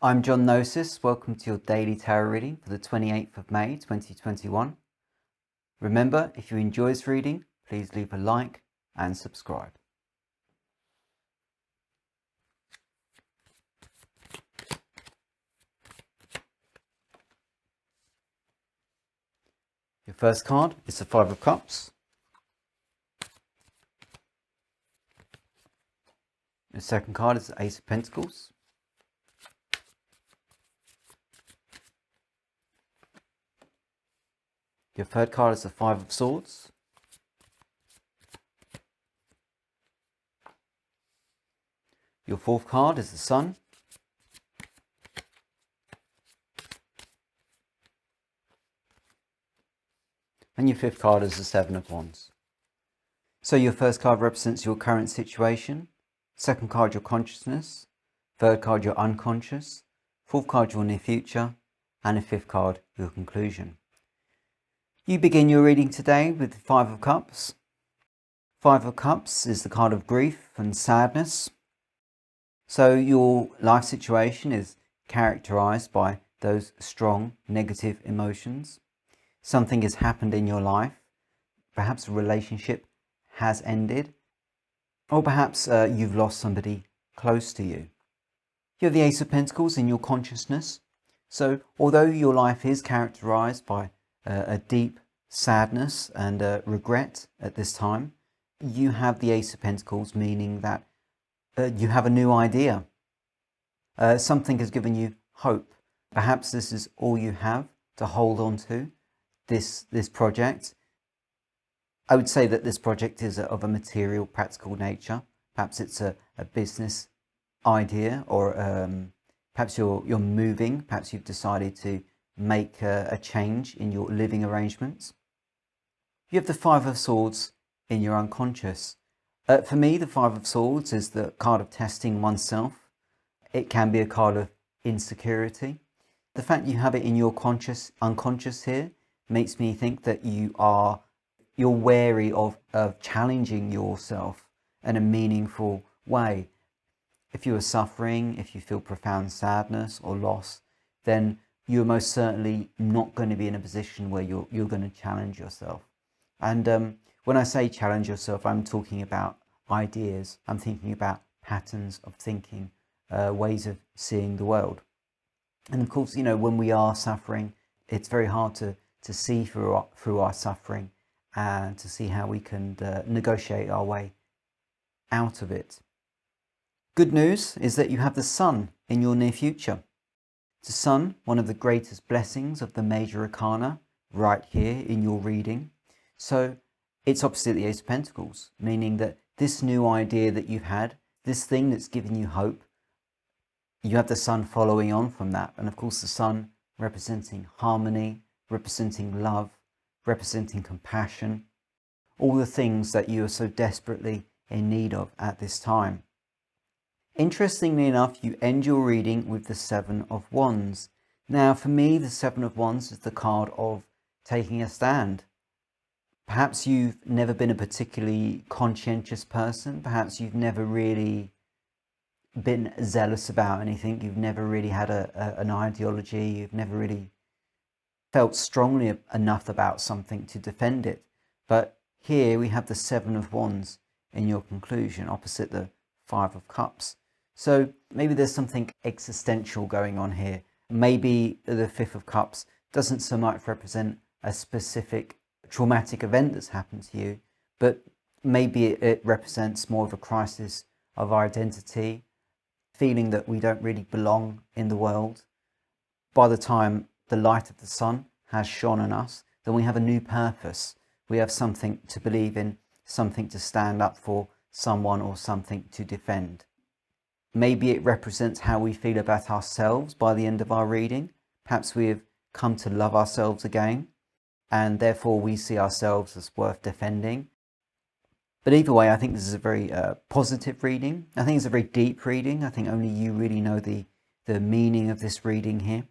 I'm John Gnosis. Welcome to your daily tarot reading for the 28th of May 2021. Remember, if you enjoy this reading, please leave a like and subscribe. Your first card is the Five of Cups. Your second card is the Ace of Pentacles. Your third card is the Five of Swords. Your fourth card is the Sun. And your fifth card is the Seven of Wands. So your first card represents your current situation. Second card, your consciousness. Third card, your unconscious. Fourth card, your near future. And the fifth card, your conclusion. You begin your reading today with the Five of Cups. Five of Cups is the card of grief and sadness. So your life situation is characterized by those strong negative emotions. Something has happened in your life. Perhaps a relationship has ended. Or perhaps you've lost somebody close to you. You have the Ace of Pentacles in your consciousness. So although your life is characterized by a deep sadness and regret at this time, you have the Ace of Pentacles, meaning that you have a new idea. Something has given you hope. Perhaps this is all you have to hold on to, this project. I would say that this project is of a material, practical nature. Perhaps it's a business idea, or perhaps you're moving. Perhaps you've decided to make a change in your living arrangements. You have the Five of Swords in your unconscious. For me, the Five of Swords is the card of testing oneself. It can be a card of insecurity. The fact you have it in your unconscious here makes me think that you're wary of challenging yourself in a meaningful way. If you are suffering, if you feel profound sadness or loss, then you're most certainly not going to be in a position where you're going to challenge yourself. And when I say challenge yourself, I'm talking about ideas. I'm thinking about patterns of thinking, ways of seeing the world. And of course, when we are suffering, it's very hard to see through our suffering and to see how we can negotiate our way out of it. Good news is that you have the Sun in your near future. The Sun, one of the greatest blessings of the major arcana, right here in your reading. So it's opposite the Ace of Pentacles, meaning that this new idea that you've had, this thing that's given you hope, you have the Sun following on from that. And of course the Sun representing harmony, representing love, representing compassion, all the things that you are so desperately in need of at this time. Interestingly enough, you end your reading with the Seven of Wands. Now for me, the Seven of Wands is the card of taking a stand. Perhaps you've never been a particularly conscientious person. Perhaps you've never really been zealous about anything. You've never really had an ideology. You've never really felt strongly enough about something to defend it. But here we have the Seven of Wands in your conclusion, opposite the Five of Cups. So maybe there's something existential going on here. Maybe the Fifth of Cups doesn't so much represent a specific traumatic event that's happened to you, but maybe it represents more of a crisis of identity, feeling that we don't really belong in the world. By the time the light of the Sun has shone on us, then we have a new purpose. We have something to believe in, something to stand up for, someone or something to defend. Maybe it represents how we feel about ourselves by the end of our reading. Perhaps we have come to love ourselves again, and therefore we see ourselves as worth defending. But either way, I think this is a very positive reading. I think it's a very deep reading. I think only you really know the meaning of this reading here.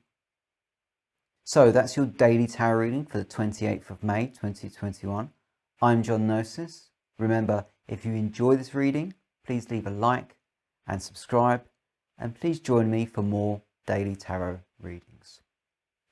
So that's your daily tarot reading for the 28th of May 2021. I'm John Gnosis. Remember, if you enjoy this reading, please leave a like and subscribe, and please join me for more daily tarot readings.